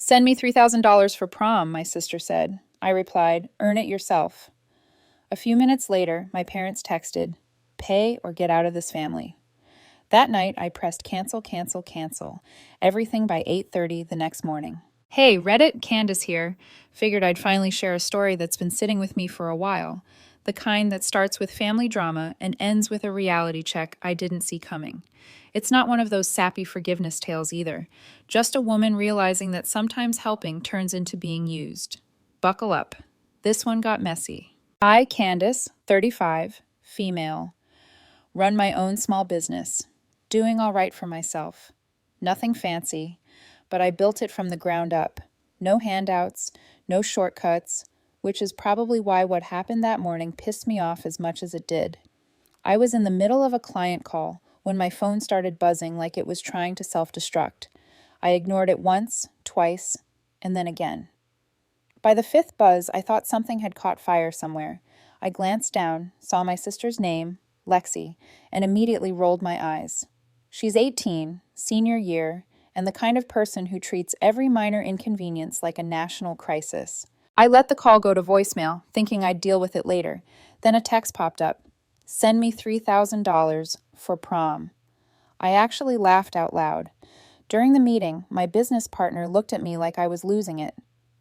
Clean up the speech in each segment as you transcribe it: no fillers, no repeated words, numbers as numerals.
Send me $3,000 for prom, my sister said. I replied, earn it yourself. A few minutes later, my parents texted, pay or get out of this family. That night, I pressed cancel, cancel, cancel. Everything by 8:30 the next morning. Hey, Reddit, Candace here. Figured I'd finally share a story that's been sitting with me for a while. The kind that starts with family drama and ends with a reality check I didn't see coming. It's not one of those sappy forgiveness tales either. Just a woman realizing that sometimes helping turns into being used. Buckle up. This one got messy. I, Candace, 35, female, run my own small business, doing all right for myself. Nothing fancy, but I built it from the ground up. No handouts, no shortcuts, which is probably why what happened that morning pissed me off as much as it did. I was in the middle of a client call when my phone started buzzing like it was trying to self-destruct. I ignored it once, twice, and then again. By the fifth buzz, I thought something had caught fire somewhere. I glanced down, saw my sister's name, Lexi, and immediately rolled my eyes. She's 18, senior year, and the kind of person who treats every minor inconvenience like a national crisis. I let the call go to voicemail, thinking I'd deal with it later. Then a text popped up. Send me $3,000 for prom. I actually laughed out loud. During the meeting, my business partner looked at me like I was losing it.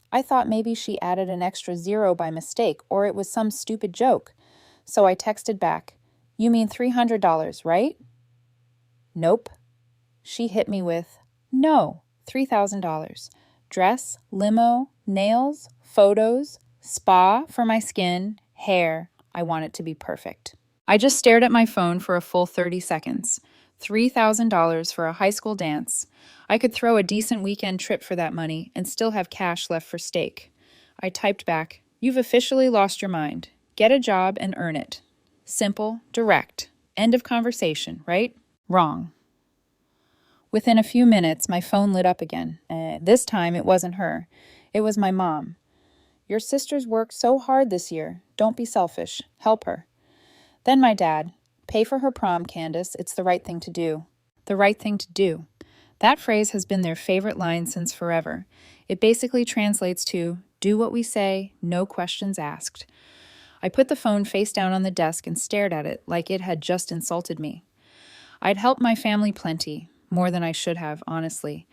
I thought maybe she added an extra zero by mistake, or it was some stupid joke. So I texted back, you mean $300, right? Nope. She hit me with, no, $3,000. Dress, limo, nails, photos, spa for my skin, hair. I want it to be perfect. I just stared at my phone for a full 30 seconds. $3,000 for a high school dance. I could throw a decent weekend trip for that money and still have cash left for steak. I typed back, you've officially lost your mind. Get a job and earn it. Simple, direct. End of conversation, right? Wrong. Within a few minutes, my phone lit up again. This time, it wasn't her. It was my mom. Your sister's worked so hard this year. Don't be selfish. Help her. Then my dad. Pay for her prom, Candace. It's the right thing to do. The right thing to do. That phrase has been their favorite line since forever. It basically translates to, do what we say, no questions asked. I put the phone face down on the desk and stared at it like it had just insulted me. I'd helped my family plenty, more than I should have, honestly.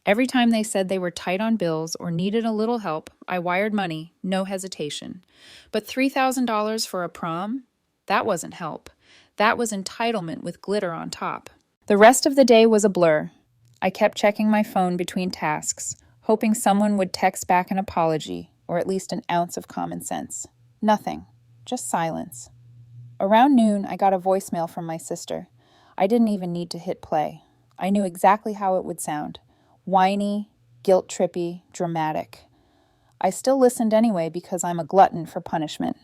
Every time they said they were tight on bills or needed a little help, I wired money, no hesitation. But $3,000 for a prom? That wasn't help. That was entitlement with glitter on top. The rest of the day was a blur. I kept checking my phone between tasks, hoping someone would text back an apology, or at least an ounce of common sense. Nothing. Just silence. Around noon, I got a voicemail from my sister. I didn't even need to hit play. I knew exactly how it would sound. Whiny, guilt-trippy, dramatic. I still listened anyway because I'm a glutton for punishment.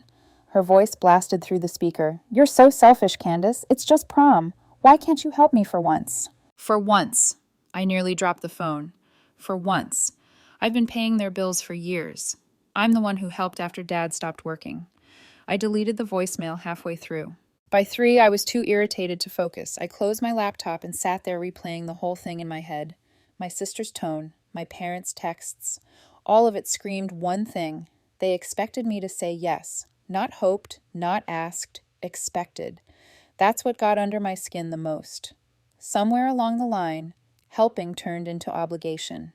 Her voice blasted through the speaker. You're so selfish, Candace. It's just prom. Why can't you help me for once? For once. I nearly dropped the phone. For once. I've been paying their bills for years. I'm the one who helped after Dad stopped working. I deleted the voicemail halfway through. By 3, I was too irritated to focus. I closed my laptop and sat there replaying the whole thing in my head. My sister's tone, my parents' texts, all of it screamed one thing. They expected me to say yes. Not hoped, not asked, expected. That's what got under my skin the most. Somewhere along the line, helping turned into obligation.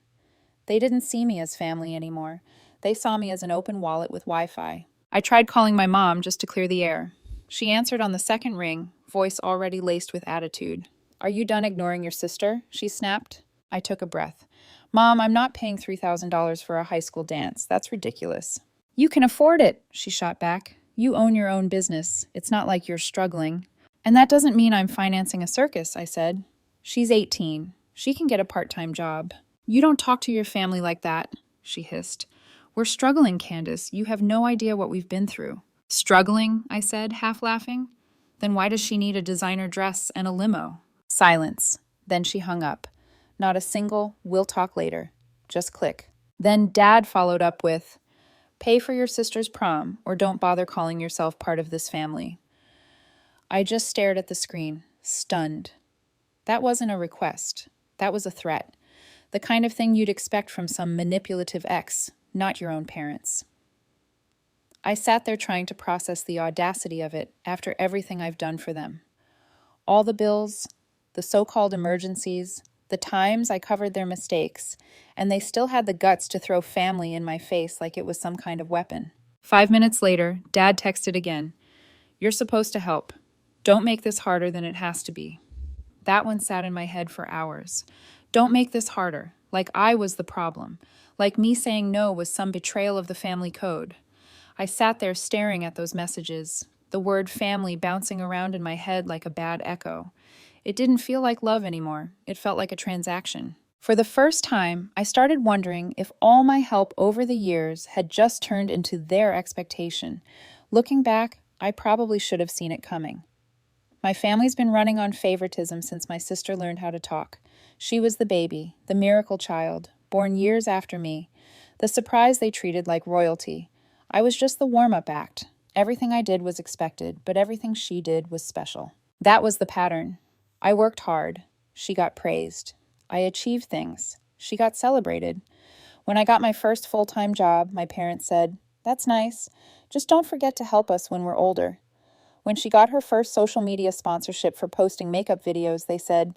They didn't see me as family anymore. They saw me as an open wallet with Wi-Fi. I tried calling my mom just to clear the air. She answered on the second ring, voice already laced with attitude. Are you done ignoring your sister? She snapped. I took a breath. Mom, I'm not paying $3,000 for a high school dance. That's ridiculous. You can afford it, she shot back. You own your own business. It's not like you're struggling. And that doesn't mean I'm financing a circus, I said. She's 18. She can get a part-time job. You don't talk to your family like that, she hissed. We're struggling, Candace. You have no idea what we've been through. Struggling, I said, half laughing. Then why does she need a designer dress and a limo? Silence. Then she hung up. Not a single, we'll talk later. Just click. Then Dad followed up with, pay for your sister's prom, or don't bother calling yourself part of this family. I just stared at the screen, stunned. That wasn't a request. That was a threat. The kind of thing you'd expect from some manipulative ex, not your own parents. I sat there trying to process the audacity of it after everything I've done for them. All the bills, the so-called emergencies, the times I covered their mistakes, and they still had the guts to throw family in my face like it was some kind of weapon. 5 minutes later, Dad texted again. "You're supposed to help. Don't make this harder than it has to be." That one sat in my head for hours. Don't make this harder, like I was the problem, like me saying no was some betrayal of the family code. I sat there staring at those messages, the word family bouncing around in my head like a bad echo. It didn't feel like love anymore. It felt like a transaction. For the first time, I started wondering if all my help over the years had just turned into their expectation. Looking back, I probably should have seen it coming. My family's been running on favoritism since my sister learned how to talk. She was the baby, the miracle child, born years after me, the surprise they treated like royalty. I was just the warm-up act. Everything I did was expected, but everything she did was special. That was the pattern. I worked hard. She got praised. I achieved things. She got celebrated. When I got my first full-time job, my parents said, "That's nice. Just don't forget to help us when we're older." When she got her first social media sponsorship for posting makeup videos, they said,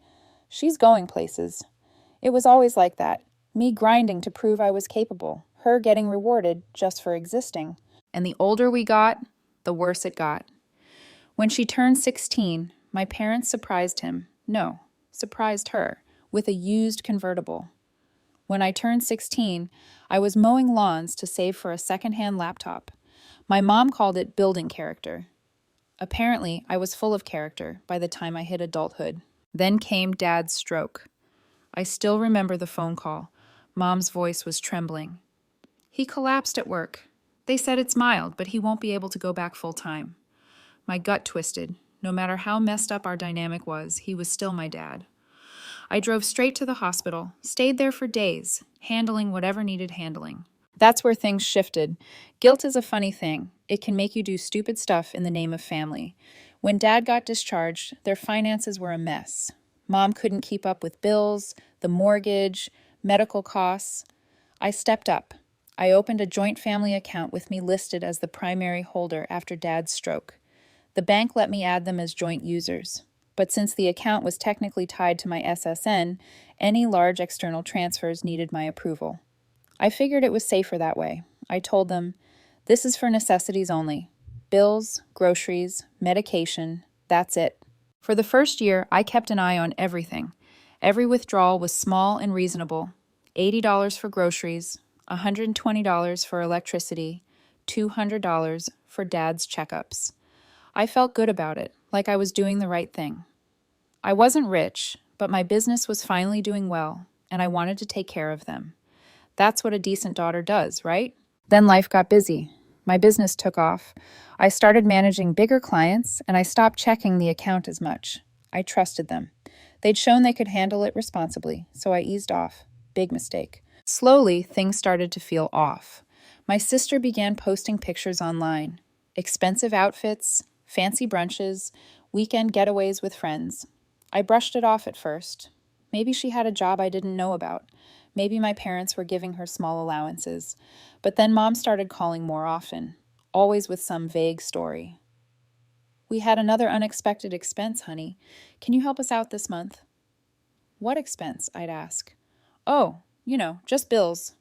"She's going places." It was always like that. Me grinding to prove I was capable. Her getting rewarded just for existing. And the older we got, the worse it got. When she turned 16, my parents surprised her, with a used convertible. When I turned 16, I was mowing lawns to save for a secondhand laptop. My mom called it building character. Apparently, I was full of character by the time I hit adulthood. Then came Dad's stroke. I still remember the phone call. Mom's voice was trembling. "He collapsed at work. They said it's mild, but he won't be able to go back full time." My gut twisted. No matter how messed up our dynamic was, he was still my dad. I drove straight to the hospital, stayed there for days, handling whatever needed handling. That's where things shifted. Guilt is a funny thing. It can make you do stupid stuff in the name of family. When Dad got discharged, their finances were a mess. Mom couldn't keep up with bills, the mortgage, medical costs. I stepped up. I opened a joint family account with me listed as the primary holder after Dad's stroke. The bank let me add them as joint users. But since the account was technically tied to my SSN, any large external transfers needed my approval. I figured it was safer that way. I told them, "This is for necessities only. Bills, groceries, medication, that's it." For the first year, I kept an eye on everything. Every withdrawal was small and reasonable. $80 for groceries, $120 for electricity, $200 for Dad's checkups. I felt good about it, like I was doing the right thing. I wasn't rich, but my business was finally doing well, and I wanted to take care of them. That's what a decent daughter does, right? Then life got busy. My business took off. I started managing bigger clients, and I stopped checking the account as much. I trusted them. They'd shown they could handle it responsibly, so I eased off. Big mistake. Slowly, things started to feel off. My sister began posting pictures online. Expensive outfits, fancy brunches, weekend getaways with friends. I brushed it off at first. Maybe she had a job I didn't know about. Maybe my parents were giving her small allowances. But then Mom started calling more often, always with some vague story. "We had another unexpected expense, honey. Can you help us out this month?" "What expense?" I'd ask. "Oh, just bills."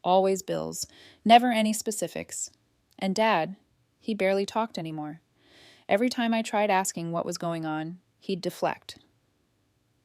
Always bills. Never any specifics. And Dad, he barely talked anymore. Every time I tried asking what was going on, he'd deflect.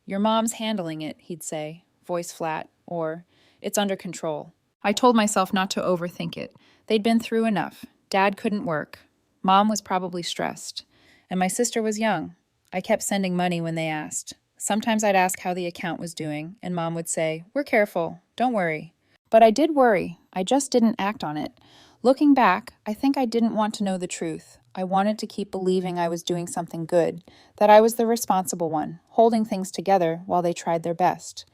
"Your mom's handling it," he'd say, voice flat, or, "It's under control." I told myself not to overthink it. They'd been through enough. Dad couldn't work. Mom was probably stressed. And my sister was young. I kept sending money when they asked. Sometimes I'd ask how the account was doing, and Mom would say, "We're careful. Don't worry." But I did worry. I just didn't act on it. Looking back, I think I didn't want to know the truth. I wanted to keep believing I was doing something good, that I was the responsible one, holding things together while they tried their best.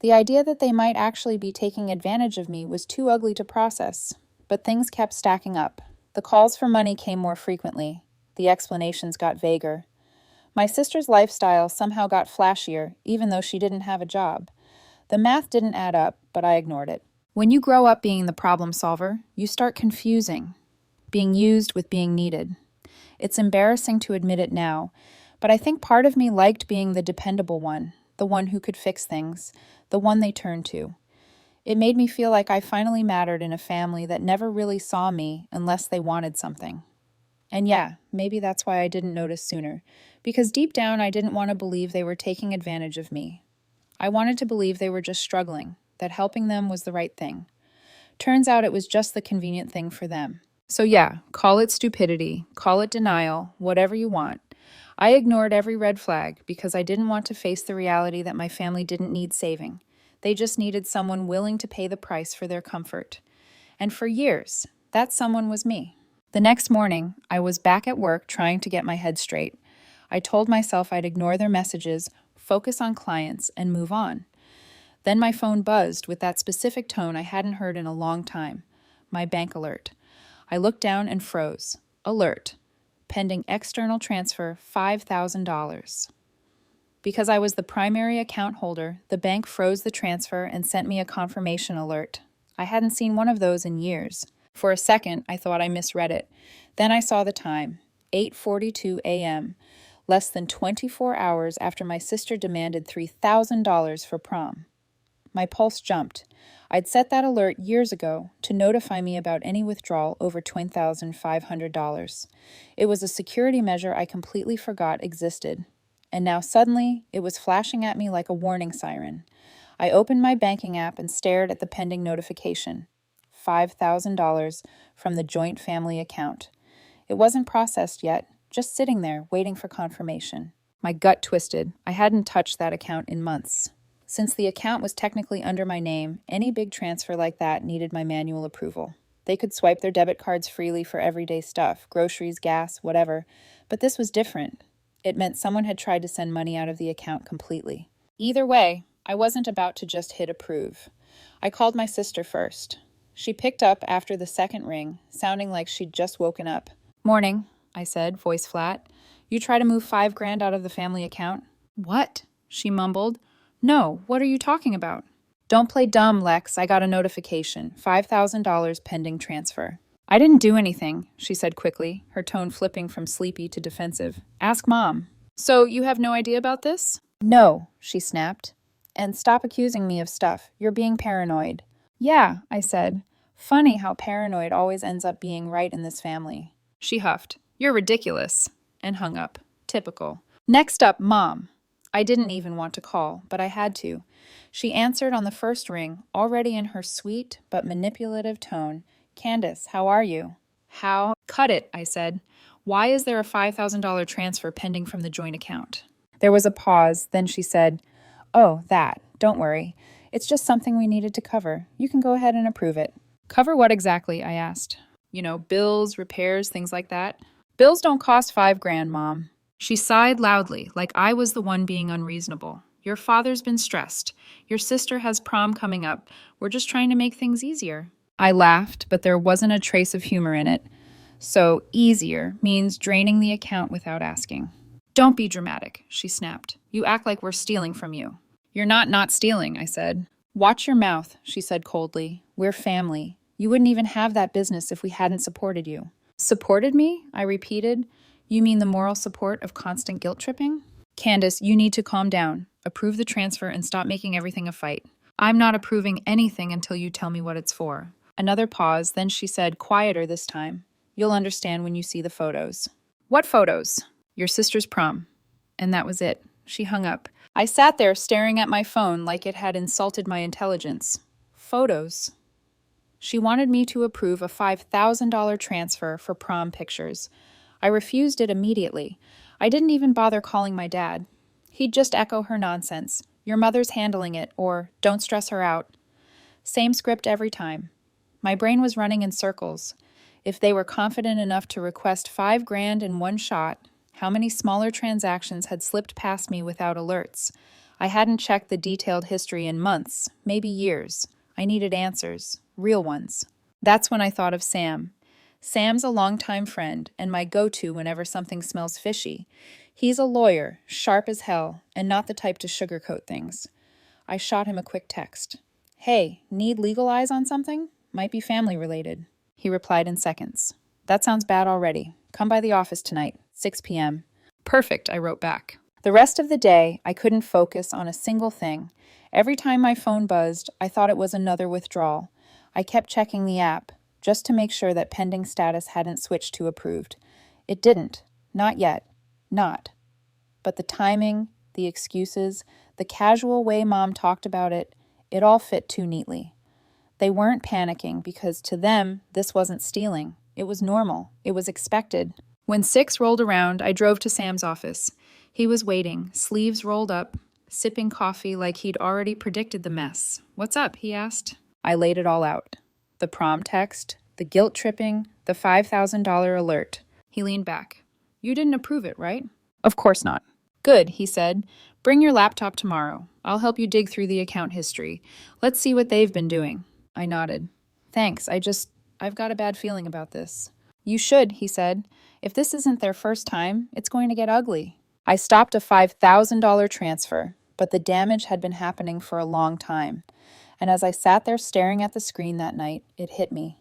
The idea that they might actually be taking advantage of me was too ugly to process. But things kept stacking up. The calls for money came more frequently. The explanations got vaguer. My sister's lifestyle somehow got flashier, even though she didn't have a job. The math didn't add up, but I ignored it. When you grow up being the problem solver, you start confusing being used with being needed. It's embarrassing to admit it now, but I think part of me liked being the dependable one, the one who could fix things, the one they turned to. It made me feel like I finally mattered in a family that never really saw me unless they wanted something. And yeah, maybe that's why I didn't notice sooner, because deep down I didn't want to believe they were taking advantage of me. I wanted to believe they were just struggling, that helping them was the right thing. Turns out it was just the convenient thing for them. So yeah, call it stupidity, call it denial, whatever you want. I ignored every red flag because I didn't want to face the reality that my family didn't need saving. They just needed someone willing to pay the price for their comfort. And for years, that someone was me. The next morning, I was back at work trying to get my head straight. I told myself I'd ignore their messages, focus on clients, and move on. Then my phone buzzed with that specific tone I hadn't heard in a long time. My bank alert. I looked down and froze. Alert. Pending external transfer $5,000. Because I was the primary account holder, the bank froze the transfer and sent me a confirmation alert. I hadn't seen one of those in years. For a second, I thought I misread it. Then I saw the time, 8:42 a.m., less than 24 hours after my sister demanded $3,000 for prom. My pulse jumped. I'd set that alert years ago to notify me about any withdrawal over $20,500. It was a security measure I completely forgot existed. And now suddenly, it was flashing at me like a warning siren. I opened my banking app and stared at the pending notification. $5,000 from the joint family account. It wasn't processed yet, just sitting there waiting for confirmation. My gut twisted. I hadn't touched that account in months. Since the account was technically under my name, any big transfer like that needed my manual approval. They could swipe their debit cards freely for everyday stuff, groceries, gas, whatever, but this was different. It meant someone had tried to send money out of the account completely. Either way, I wasn't about to just hit approve. I called my sister first. She picked up after the second ring, sounding like she'd just woken up. "Morning," I said, voice flat. "You try to move $5,000 out of the family account?" "What?" she mumbled. "No, what are you talking about?" "Don't play dumb, Lex. I got a notification. $5,000 pending transfer." "I didn't do anything," she said quickly, her tone flipping from sleepy to defensive. "Ask Mom." "So you have no idea about this?" "No," she snapped. "And stop accusing me of stuff. You're being paranoid." "Yeah," I said. "Funny how paranoid always ends up being right in this family." She huffed. "You're ridiculous," and hung up. Typical. Next up, Mom. I didn't even want to call, but I had to. She answered on the first ring, already in her sweet but manipulative tone. "Candace, how are you?" "How?" "Cut it," I said. "Why is there a $5,000 transfer pending from the joint account?" There was a pause, then she said, "Oh, that. Don't worry. It's just something we needed to cover. You can go ahead and approve it." "Cover what exactly?" I asked. Bills, repairs, things like that. "Bills don't cost $5,000, Mom." She sighed loudly, like I was the one being unreasonable. "Your father's been stressed. Your sister has prom coming up. We're just trying to make things easier." I laughed, but there wasn't a trace of humor in it. So, easier means draining the account without asking. "Don't be dramatic," she snapped. "You act like we're stealing from you." "You're not stealing," I said. "Watch your mouth," she said coldly. "We're family. You wouldn't even have that business if we hadn't supported you." "Supported me?" I repeated. "You mean the moral support of constant guilt tripping?" "Candace, you need to calm down. Approve the transfer and stop making everything a fight." "I'm not approving anything until you tell me what it's for." Another pause, then she said, quieter this time. "You'll understand when you see the photos." "What photos?" "Your sister's prom." And that was it. She hung up. I sat there staring at my phone like it had insulted my intelligence. Photos. She wanted me to approve a $5,000 transfer for prom pictures. I refused it immediately. I didn't even bother calling my dad. He'd just echo her nonsense. "Your mother's handling it," or "Don't stress her out." Same script every time. My brain was running in circles. If they were confident enough to request $5,000 in one shot, how many smaller transactions had slipped past me without alerts? I hadn't checked the detailed history in months, maybe years. I needed answers, real ones. That's when I thought of Sam. Sam's a longtime friend and my go-to whenever something smells fishy. He's a lawyer, sharp as hell, and not the type to sugarcoat things. I shot him a quick text. Hey, need legal eyes on something? Might be family related. He replied in seconds. That sounds bad already. Come by the office tonight, 6 p.m. Perfect, I wrote back. The rest of the day, I couldn't focus on a single thing. Every time my phone buzzed, I thought it was another withdrawal. I kept checking the app, just to make sure that pending status hadn't switched to approved. It didn't. Not yet. Not. But the timing, the excuses, the casual way Mom talked about it, it all fit too neatly. They weren't panicking because to them, this wasn't stealing. It was normal. It was expected. When 6 rolled around, I drove to Sam's office. He was waiting, sleeves rolled up, sipping coffee like he'd already predicted the mess. What's up? He asked. I laid it all out. The prom text, the guilt tripping, the $5,000 alert. He leaned back. You didn't approve it, right? Of course not. Good, he said. Bring your laptop tomorrow. I'll help you dig through the account history. Let's see what they've been doing. I nodded. Thanks, I've got a bad feeling about this. You should, he said. If this isn't their first time, it's going to get ugly. I stopped a $5,000 transfer, but the damage had been happening for a long time. And as I sat there staring at the screen that night, it hit me.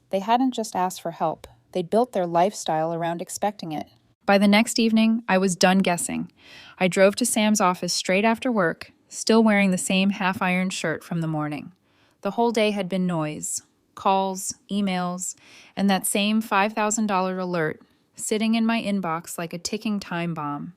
They hadn't just asked for help. They'd built their lifestyle around expecting it. By the next evening, I was done guessing. I drove to Sam's office straight after work, still wearing the same half-ironed shirt from the morning. The whole day had been noise, calls, emails, and that same $5,000 alert sitting in my inbox like a ticking time bomb.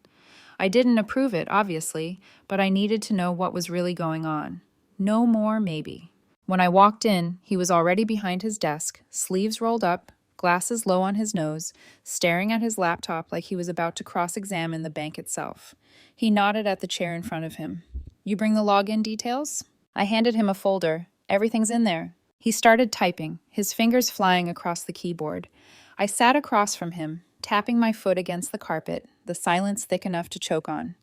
I didn't approve it, obviously, but I needed to know what was really going on. No more maybe. When I walked in, he was already behind his desk, sleeves rolled up, glasses low on his nose, staring at his laptop like he was about to cross-examine the bank itself. He nodded at the chair in front of him. You bring the login details? I handed him a folder. Everything's in there. He started typing, his fingers flying across the keyboard. I sat across from him, tapping my foot against the carpet, the silence thick enough to choke on.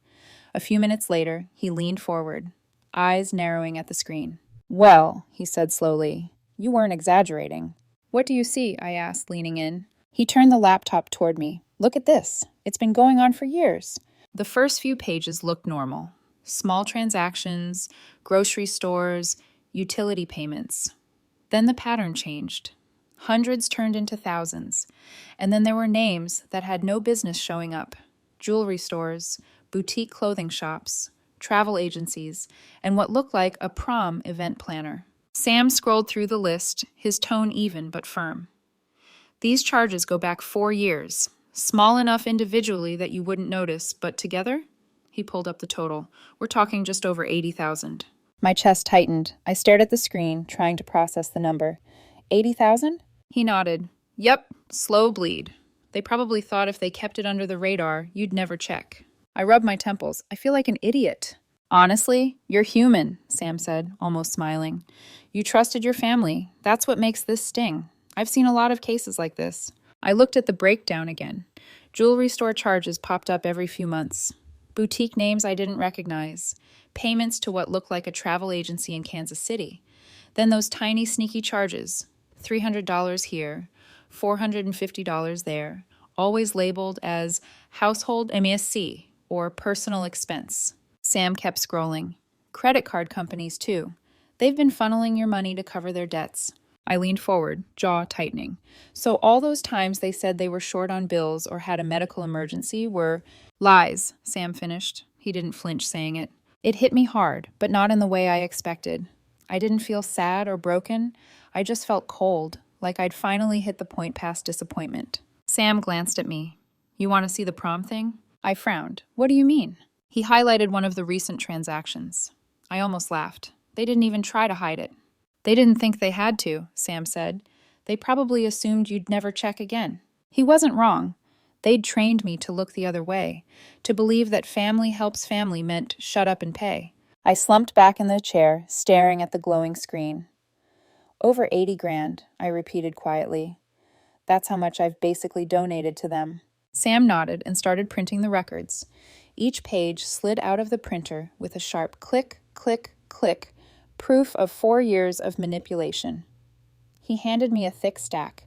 A few minutes later, he leaned forward, eyes narrowing at the screen. Well, he said slowly, you weren't exaggerating. What do you see? I asked, leaning in. He turned the laptop toward me. Look at this. It's been going on for years. The first few pages looked normal. Small transactions, grocery stores, utility payments. Then the pattern changed. Hundreds turned into thousands. And then there were names that had no business showing up. Jewelry stores, boutique clothing shops, travel agencies, and what looked like a prom event planner. Sam scrolled through the list, his tone even but firm. These charges go back 4 years, small enough individually that you wouldn't notice, but together? He pulled up the total. We're talking just over 80,000. My chest tightened. I stared at the screen, trying to process the number. 80,000? He nodded. Yep, slow bleed. They probably thought if they kept it under the radar, you'd never check. I rubbed my temples. I feel like an idiot. Honestly, you're human, Sam said, almost smiling. You trusted your family. That's what makes this sting. I've seen a lot of cases like this. I looked at the breakdown again. Jewelry store charges popped up every few months. Boutique names I didn't recognize. Payments to what looked like a travel agency in Kansas City. Then those tiny sneaky charges. $300 here, $450 there, always labeled as household MSC or personal expense. Sam kept scrolling. Credit card companies, too. They've been funneling your money to cover their debts. I leaned forward, jaw tightening. So all those times they said they were short on bills or had a medical emergency were lies, Sam finished. He didn't flinch saying it. It hit me hard, but not in the way I expected. I didn't feel sad or broken. I just felt cold, like I'd finally hit the point past disappointment. Sam glanced at me. You want to see the prom thing? I frowned. What do you mean? He highlighted one of the recent transactions. I almost laughed. They didn't even try to hide it. They didn't think they had to, Sam said. They probably assumed you'd never check again. He wasn't wrong. They'd trained me to look the other way, to believe that family helps family meant shut up and pay. I slumped back in the chair, staring at the glowing screen. Over 80 grand, I repeated quietly. That's how much I've basically donated to them. Sam nodded and started printing the records. Each page slid out of the printer with a sharp click, click, click, proof of 4 years of manipulation. He handed me a thick stack.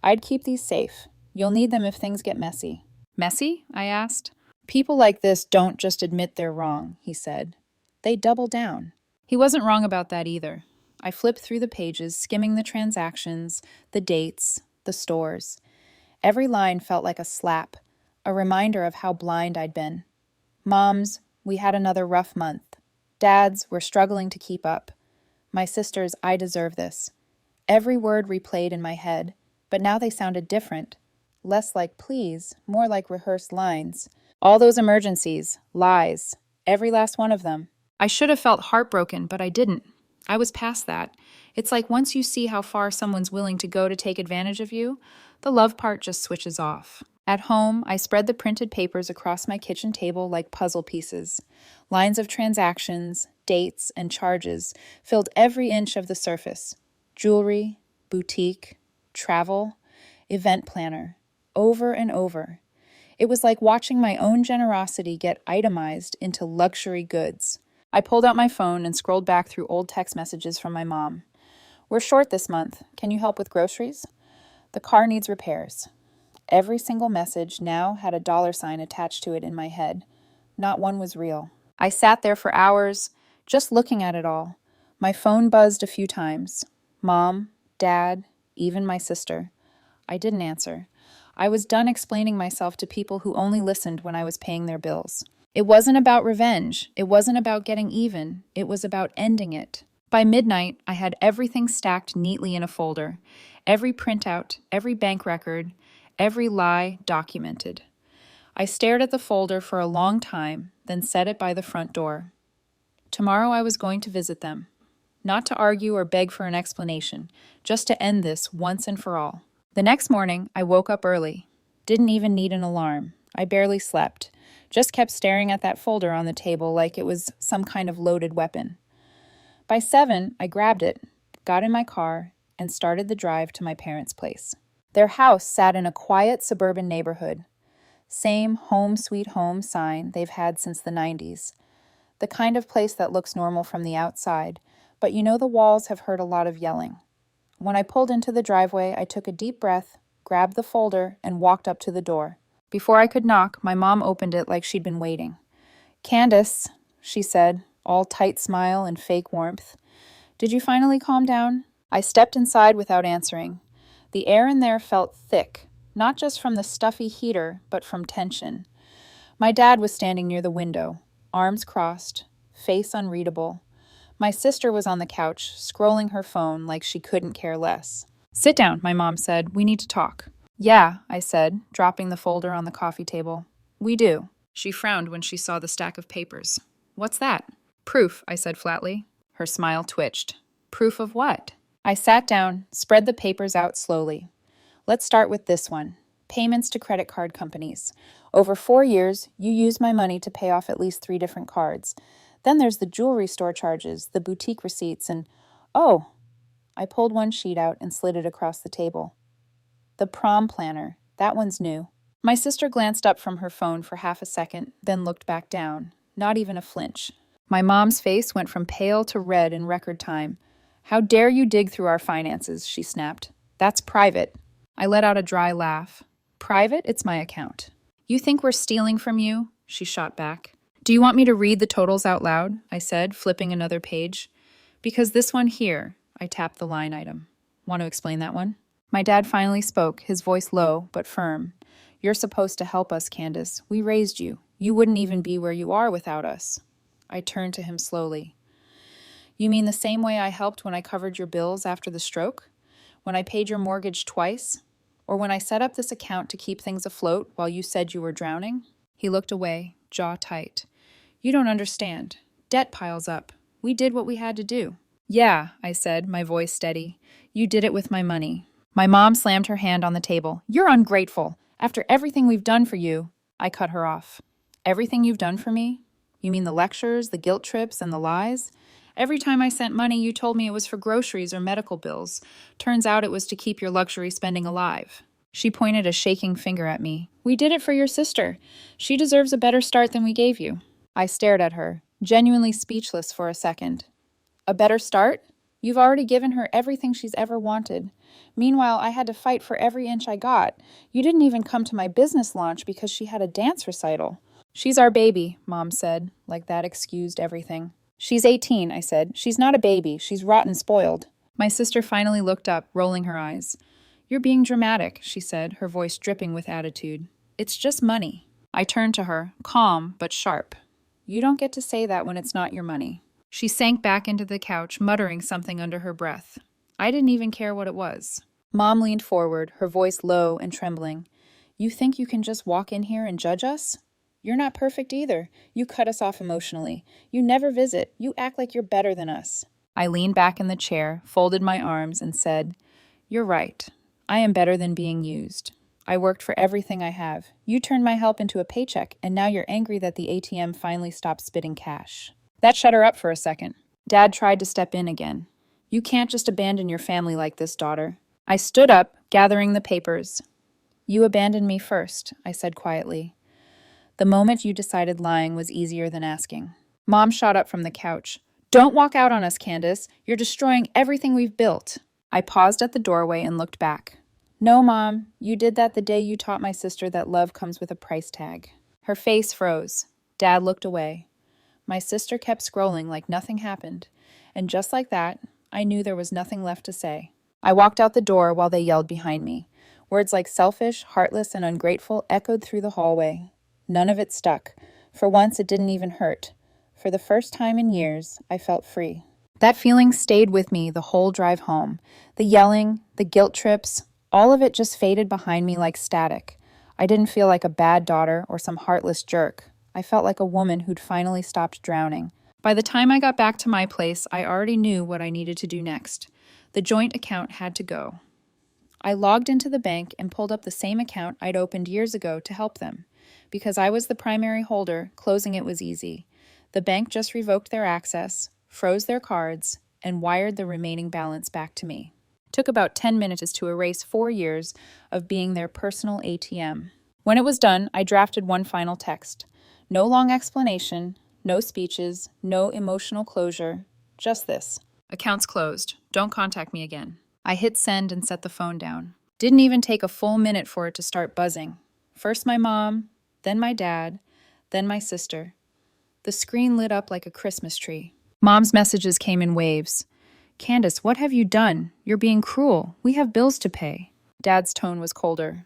I'd keep these safe. You'll need them if things get messy. Messy? I asked. People like this don't just admit they're wrong, he said. They double down. He wasn't wrong about that either. I flipped through the pages, skimming the transactions, the dates, the stores. Every line felt like a slap, a reminder of how blind I'd been. Mom's, we had another rough month. Dad's, we're struggling to keep up. My sister's, I deserve this. Every word replayed in my head, but now they sounded different. Less like please, more like rehearsed lines. All those emergencies, lies, every last one of them. I should have felt heartbroken, but I didn't. I was past that. It's like once you see how far someone's willing to go to take advantage of you, the love part just switches off. At home, I spread the printed papers across my kitchen table like puzzle pieces. Lines of transactions, dates, and charges filled every inch of the surface. Jewelry, boutique, travel, event planner, over and over. It was like watching my own generosity get itemized into luxury goods. I pulled out my phone and scrolled back through old text messages from my mom. We're short this month. Can you help with groceries? The car needs repairs. Every single message now had a $sign attached to it in my head. Not one was real. I sat there for hours, just looking at it all. My phone buzzed a few times. Mom, Dad, even my sister. I didn't answer. I was done explaining myself to people who only listened when I was paying their bills. It wasn't about revenge. It wasn't about getting even. It was about ending it. By midnight, I had everything stacked neatly in a folder. Every printout, every bank record, every lie documented. I stared at the folder for a long time, then set it by the front door. Tomorrow I was going to visit them. Not to argue or beg for an explanation, just to end this once and for all. The next morning, I woke up early. Didn't even need an alarm. I barely slept. Just kept staring at that folder on the table like it was some kind of loaded weapon. By 7, I grabbed it, got in my car, and started the drive to my parents' place. Their house sat in a quiet suburban neighborhood. Same home sweet home sign they've had since the 90s. The kind of place that looks normal from the outside, but you know the walls have heard a lot of yelling. When I pulled into the driveway, I took a deep breath, grabbed the folder, and walked up to the door. Before I could knock, my mom opened it like she'd been waiting. "Candace," she said, all tight smile and fake warmth. "Did you finally calm down?" I stepped inside without answering. The air in there felt thick, not just from the stuffy heater, but from tension. My dad was standing near the window, arms crossed, face unreadable. My sister was on the couch, scrolling her phone like she couldn't care less. "Sit down," my mom said. "We need to talk." "Yeah," I said, dropping the folder on the coffee table. "We do." She frowned when she saw the stack of papers. "What's that?" "Proof," I said flatly. Her smile twitched. "Proof of what?" I sat down, spread the papers out slowly. "Let's start with this one. Payments to credit card companies. Over 4 years, you used my money to pay off at least 3 different cards. Then there's the jewelry store charges, the boutique receipts, and... Oh!" I pulled one sheet out and slid it across the table. "The prom planner. That one's new." My sister glanced up from her phone for half a second, then looked back down. Not even a flinch. My mom's face went from pale to red in record time. "How dare you dig through our finances," she snapped. "That's private." I let out a dry laugh. "Private? It's my account." "You think we're stealing from you?" she shot back. "Do you want me to read the totals out loud?" I said, flipping another page. "Because this one here," I tapped the line item. "Want to explain that one?" My dad finally spoke, his voice low but firm. "You're supposed to help us, Candace. We raised you. You wouldn't even be where you are without us." I turned to him slowly. "You mean the same way I helped when I covered your bills after the stroke? When I paid your mortgage twice? Or when I set up this account to keep things afloat while you said you were drowning?" He looked away, jaw tight. "You don't understand. Debt piles up. We did what we had to do." "Yeah," I said, my voice steady. "You did it with my money." My mom slammed her hand on the table. "You're ungrateful. After everything we've done for you." I cut her off. "Everything you've done for me? You mean the lectures, the guilt trips, and the lies? Every time I sent money, you told me it was for groceries or medical bills. Turns out it was to keep your luxury spending alive." She pointed a shaking finger at me. "We did it for your sister. She deserves a better start than we gave you." I stared at her, genuinely speechless for a second. "A better start? You've already given her everything she's ever wanted. Meanwhile, I had to fight for every inch I got. You didn't even come to my business launch because she had a dance recital." "She's our baby," Mom said, like that excused everything. She's 18, I said. She's not a baby. She's rotten spoiled. My sister finally looked up, rolling her eyes. You're being dramatic, she said, her voice dripping with attitude. It's just money. I turned to her, calm but sharp. You don't get to say that when it's not your money. She sank back into the couch, muttering something under her breath. I didn't even care what it was. Mom leaned forward, her voice low and trembling. You think you can just walk in here and judge us? You're not perfect either. You cut us off emotionally. You never visit. You act like you're better than us. I leaned back in the chair, folded my arms, and said, You're right. I am better than being used. I worked for everything I have. You turned my help into a paycheck, and now you're angry that the ATM finally stopped spitting cash. That shut her up for a second. Dad tried to step in again. You can't just abandon your family like this, daughter. I stood up, gathering the papers. You abandoned me first, I said quietly. The moment you decided lying was easier than asking. Mom shot up from the couch. Don't walk out on us, Candace. You're destroying everything we've built. I paused at the doorway and looked back. No, Mom, you did that the day you taught my sister that love comes with a price tag. Her face froze. Dad looked away. My sister kept scrolling like nothing happened, and just like that, I knew there was nothing left to say. I walked out the door while they yelled behind me. Words like selfish, heartless, and ungrateful echoed through the hallway. None of it stuck. For once, it didn't even hurt. For the first time in years, I felt free. That feeling stayed with me the whole drive home. The yelling, the guilt trips, all of it just faded behind me like static. I didn't feel like a bad daughter or some heartless jerk. I felt like a woman who'd finally stopped drowning. By the time I got back to my place, I already knew what I needed to do next. The joint account had to go. I logged into the bank and pulled up the same account I'd opened years ago to help them. Because I was the primary holder, closing it was easy. The bank just revoked their access, froze their cards, and wired the remaining balance back to me. It took about 10 minutes to erase 4 years of being their personal ATM. When it was done, I drafted one final text. No long explanation, no speeches, no emotional closure, just this. Accounts closed. Don't contact me again. I hit send and set the phone down. Didn't even take a full minute for it to start buzzing. First my mom, then my dad, then my sister. The screen lit up like a Christmas tree. Mom's messages came in waves. Candace, what have you done? You're being cruel. We have bills to pay. Dad's tone was colder.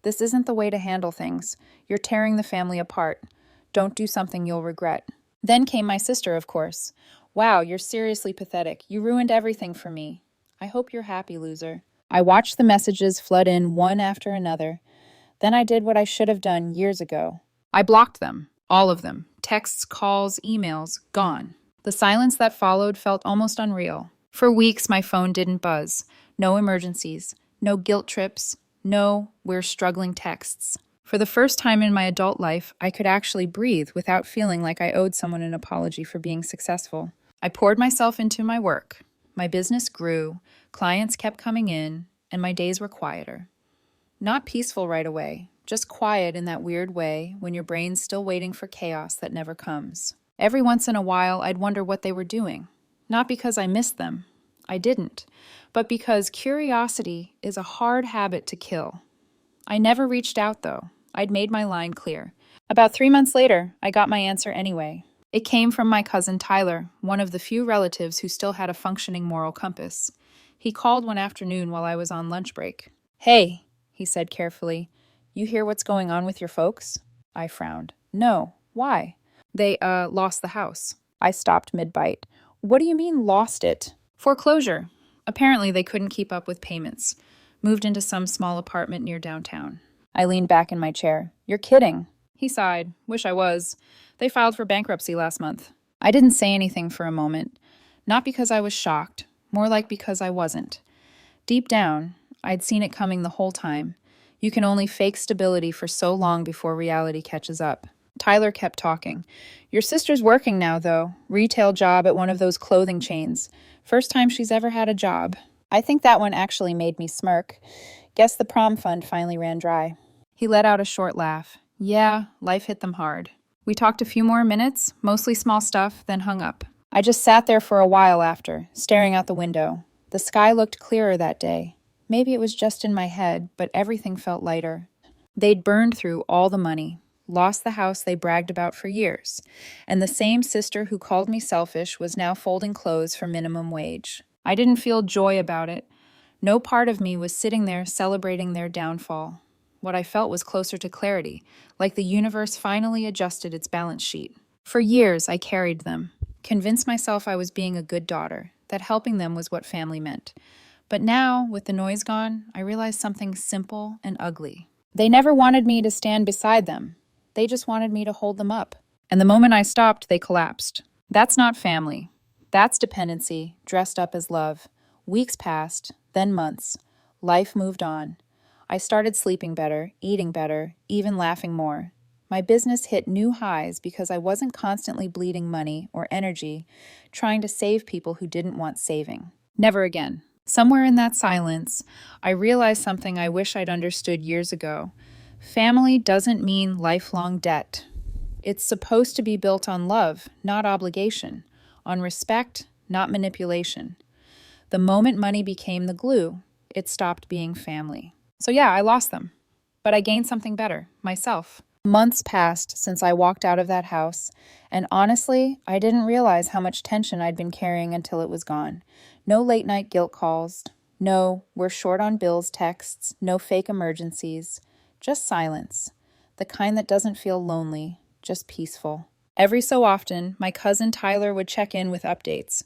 This isn't the way to handle things. You're tearing the family apart. Don't do something you'll regret. Then came my sister, of course. Wow, you're seriously pathetic. You ruined everything for me. I hope you're happy, loser. I watched the messages flood in one after another. Then I did what I should have done years ago. I blocked them. All of them. Texts, calls, emails, gone. The silence that followed felt almost unreal. For weeks, my phone didn't buzz. No emergencies. No guilt trips. No, we're struggling texts. For the first time in my adult life, I could actually breathe without feeling like I owed someone an apology for being successful. I poured myself into my work. My business grew, clients kept coming in, and my days were quieter. Not peaceful right away, just quiet in that weird way when your brain's still waiting for chaos that never comes. Every once in a while, I'd wonder what they were doing. Not because I missed them. I didn't. But because curiosity is a hard habit to kill. I never reached out, though. I'd made my line clear. About 3 months later, I got my answer anyway. It came from my cousin Tyler, one of the few relatives who still had a functioning moral compass. He called one afternoon while I was on lunch break. Hey, he said carefully, you hear what's going on with your folks? I frowned. No. Why? They, lost the house. I stopped mid-bite. What do you mean, lost it? Foreclosure. Apparently they couldn't keep up with payments. Moved into some small apartment near downtown. I leaned back in my chair. You're kidding. He sighed. Wish I was. They filed for bankruptcy last month. I didn't say anything for a moment. Not because I was shocked. More like because I wasn't. Deep down, I'd seen it coming the whole time. You can only fake stability for so long before reality catches up. Tyler kept talking. Your sister's working now, though. Retail job at one of those clothing chains. First time she's ever had a job. I think that one actually made me smirk. Guess the prom fund finally ran dry. He let out a short laugh. Yeah, life hit them hard. We talked a few more minutes, mostly small stuff, then hung up. I just sat there for a while after, staring out the window. The sky looked clearer that day. Maybe it was just in my head, but everything felt lighter. They'd burned through all the money. lost the house they bragged about for years, and the same sister who called me selfish was now folding clothes for minimum wage. I didn't feel joy about it. No part of me was sitting there celebrating their downfall. What I felt was closer to clarity, like the universe finally adjusted its balance sheet. For years, I carried them, convinced myself I was being a good daughter, that helping them was what family meant. But now, with the noise gone, I realized something simple and ugly. They never wanted me to stand beside them. They just wanted me to hold them up. And the moment I stopped, they collapsed. That's not family. That's dependency, dressed up as love. Weeks passed, then months. Life moved on. I started sleeping better, eating better, even laughing more. My business hit new highs because I wasn't constantly bleeding money or energy trying to save people who didn't want saving. Never again. Somewhere in that silence, I realized something I wish I'd understood years ago. Family doesn't mean lifelong debt. It's supposed to be built on love, not obligation, on respect, not manipulation. The moment money became the glue, it stopped being family. So yeah, I lost them. But I gained something better, myself. Months passed since I walked out of that house, and honestly, I didn't realize how much tension I'd been carrying until it was gone. No late-night guilt calls. No, we're short on bills texts. No fake emergencies. Just silence. The kind that doesn't feel lonely, just peaceful. Every so often, my cousin Tyler would check in with updates.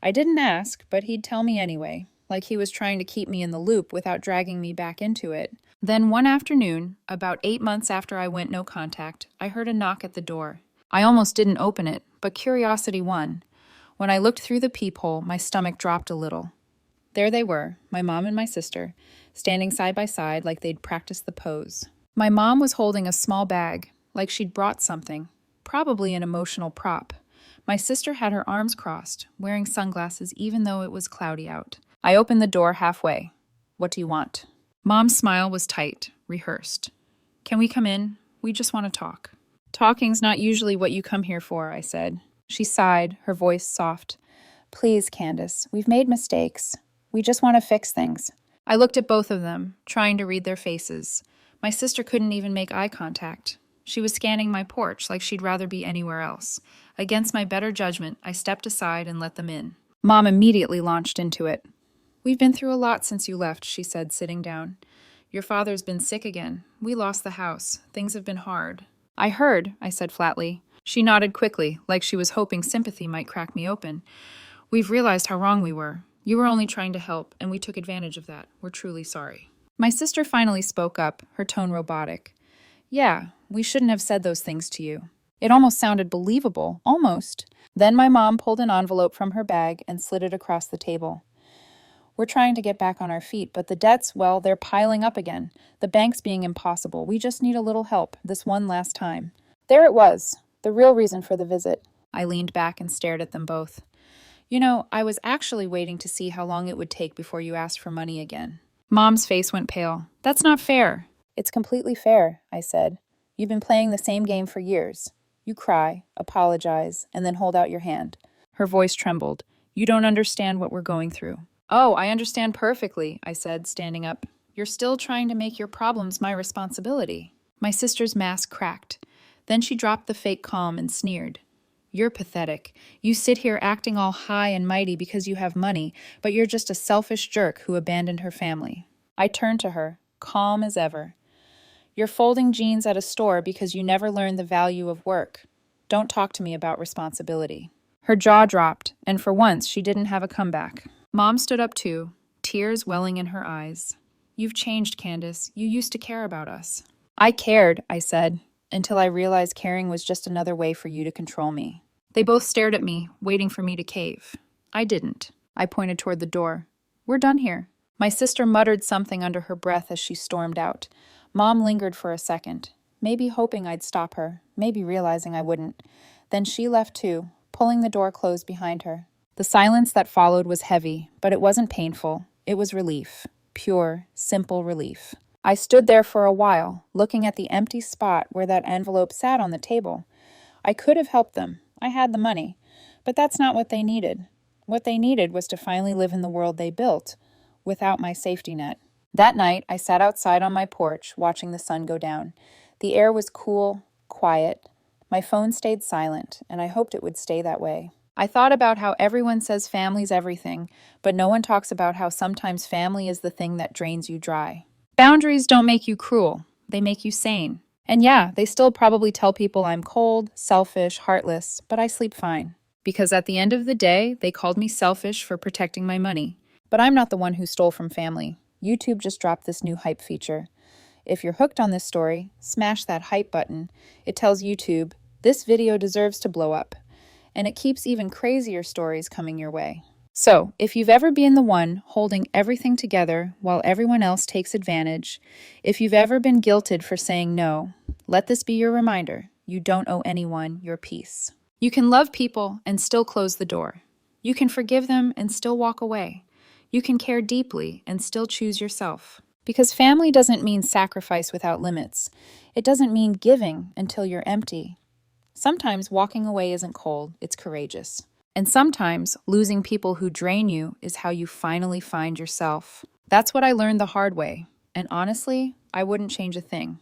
I didn't ask, but he'd tell me anyway, like he was trying to keep me in the loop without dragging me back into it. Then one afternoon, about 8 months after I went no contact, I heard a knock at the door. I almost didn't open it, but curiosity won. When I looked through the peephole, my stomach dropped a little. There they were, my mom and my sister, standing side by side like they'd practiced the pose. My mom was holding a small bag, like she'd brought something, probably an emotional prop. My sister had her arms crossed, wearing sunglasses even though it was cloudy out. I opened the door halfway. What do you want? Mom's smile was tight, rehearsed. Can we come in? We just want to talk. Talking's not usually what you come here for, I said. She sighed, her voice soft. Please, Candace, we've made mistakes. We just want to fix things. I looked at both of them, trying to read their faces. My sister couldn't even make eye contact. She was scanning my porch like she'd rather be anywhere else. Against my better judgment, I stepped aside and let them in. Mom immediately launched into it. We've been through a lot since you left, she said, sitting down. Your father's been sick again. We lost the house. Things have been hard. I heard, I said flatly. She nodded quickly, like she was hoping sympathy might crack me open. We've realized how wrong we were. You were only trying to help, and we took advantage of that. We're truly sorry. My sister finally spoke up, her tone robotic. Yeah, we shouldn't have said those things to you. It almost sounded believable, almost. Then my mom pulled an envelope from her bag and slid it across the table. We're trying to get back on our feet, but the debts, well, they're piling up again. The bank's being impossible. We just need a little help, this one last time. There it was, the real reason for the visit. I leaned back and stared at them both. You know, I was actually waiting to see how long it would take before you asked for money again. Mom's face went pale. That's not fair. It's completely fair, I said. You've been playing the same game for years. You cry, apologize, and then hold out your hand. Her voice trembled. You don't understand what we're going through. Oh, I understand perfectly, I said, standing up. You're still trying to make your problems my responsibility. My sister's mask cracked. Then she dropped the fake calm and sneered. You're pathetic. You sit here acting all high and mighty because you have money, but you're just a selfish jerk who abandoned her family. I turned to her, calm as ever. You're folding jeans at a store because you never learned the value of work. Don't talk to me about responsibility. Her jaw dropped, and for once she didn't have a comeback. Mom stood up too, tears welling in her eyes. You've changed, Candace. You used to care about us. I cared, I said, until I realized caring was just another way for you to control me. They both stared at me, waiting for me to cave. I didn't. I pointed toward the door. We're done here. My sister muttered something under her breath as she stormed out. Mom lingered for a second, maybe hoping I'd stop her, maybe realizing I wouldn't. Then she left too, pulling the door closed behind her. The silence that followed was heavy, but it wasn't painful. It was relief. Pure, simple relief. I stood there for a while, looking at the empty spot where that envelope sat on the table. I could have helped them. I had the money. But that's not what they needed. What they needed was to finally live in the world they built, without my safety net. That night, I sat outside on my porch, watching the sun go down. The air was cool, quiet. My phone stayed silent, and I hoped it would stay that way. I thought about how everyone says family's everything, but no one talks about how sometimes family is the thing that drains you dry. Boundaries don't make you cruel, they make you sane. And yeah, they still probably tell people I'm cold, selfish, heartless, but I sleep fine. Because at the end of the day, they called me selfish for protecting my money. But I'm not the one who stole from family. YouTube just dropped this new hype feature. If you're hooked on this story, smash that hype button. It tells YouTube, this video deserves to blow up. And it keeps even crazier stories coming your way. So, if you've ever been the one holding everything together while everyone else takes advantage, if you've ever been guilted for saying no, let this be your reminder. You don't owe anyone your peace. You can love people and still close the door. You can forgive them and still walk away. You can care deeply and still choose yourself. Because family doesn't mean sacrifice without limits. It doesn't mean giving until you're empty. Sometimes walking away isn't cold, it's courageous. And sometimes losing people who drain you is how you finally find yourself. That's what I learned the hard way. And honestly, I wouldn't change a thing.